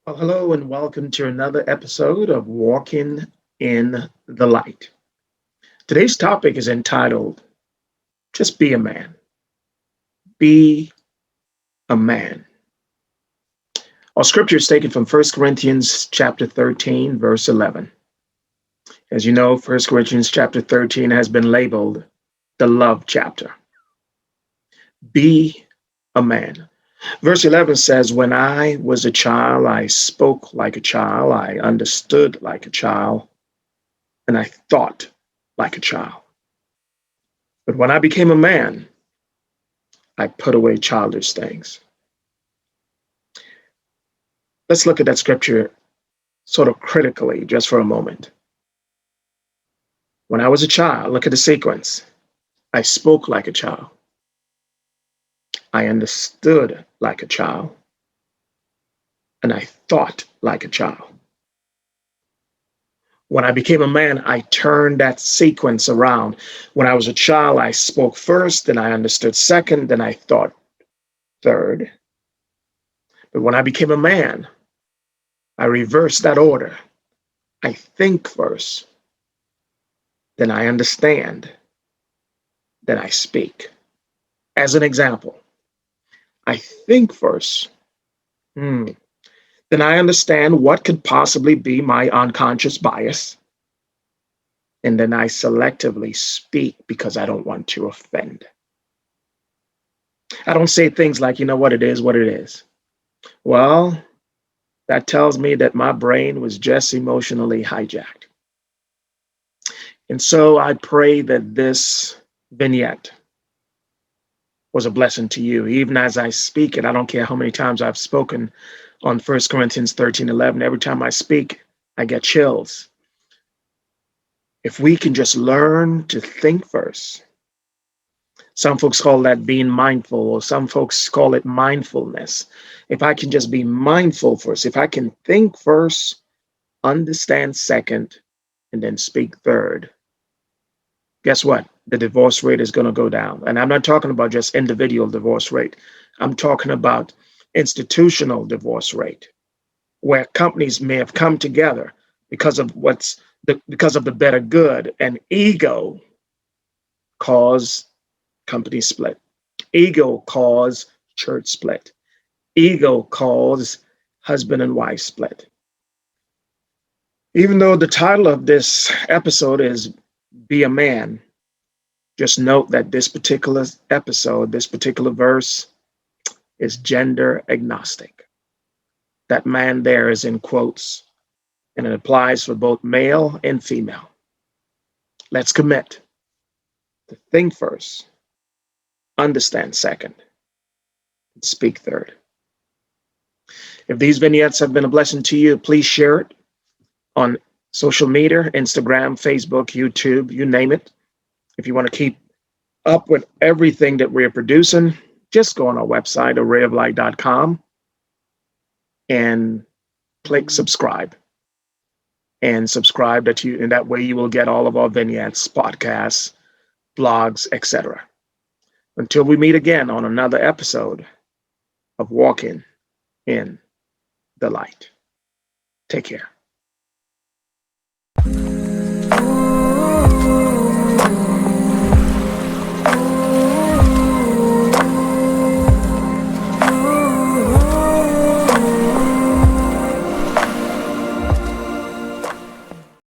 Well, hello and welcome to another episode of Walking in the Light. Today's topic is entitled Just Be a Man. Be a Man. Our scripture is taken from 1 Corinthians chapter 13, verse 11. As you know, 1 Corinthians chapter 13 has been labeled the love chapter. Be a man. Verse 11 says, When I was a child, I spoke like a child, I understood like a child, and I thought like a child. But when I became a man, I put away childish things. Let's look at that scripture sort of critically just for a moment. When I was a child, look at the sequence. I spoke like a child. I understood like a child. And I thought like a child. When I became a man, I turned that sequence around. When I was a child, I spoke first, then I understood second, then I thought third. But when I became a man, I reversed that order. I think first, then I understand, then I speak. As an example, I think first, then I understand what could possibly be my unconscious bias, and then I selectively speak because I don't want to offend. I don't say things like, you know what it is. Well, that tells me that my brain was just emotionally hijacked. And so I pray that this vignette was a blessing to you. Even as I speak it, I don't care how many times I've spoken on 1 Corinthians 13:11. Every time I speak, I get chills. If we can just learn to think first, some folks call that being mindful, or some folks call it mindfulness. If I can just be mindful first, if I can think first, understand second, and then speak third, guess what? The divorce rate is going to go down. And I'm not talking about just individual divorce rate. I'm talking about institutional divorce rate, where companies may have come together because of because of the better good, and ego cause company split. Ego cause church split. Ego cause husband and wife split. Even though the title of this episode is Be a Man, just note that this particular episode, this particular verse, is gender agnostic. That man there is in quotes, and it applies for both male and female. Let's commit to think first, understand second, and speak third. If these vignettes have been a blessing to you, please share it on social media, Instagram, Facebook, YouTube, you name it. If you want to keep up with everything that we're producing, just go on our website, arrayoflight.com, and click subscribe. And subscribe and that way you will get all of our vignettes, podcasts, blogs, etc. Until we meet again on another episode of Walking in the Light. Take care.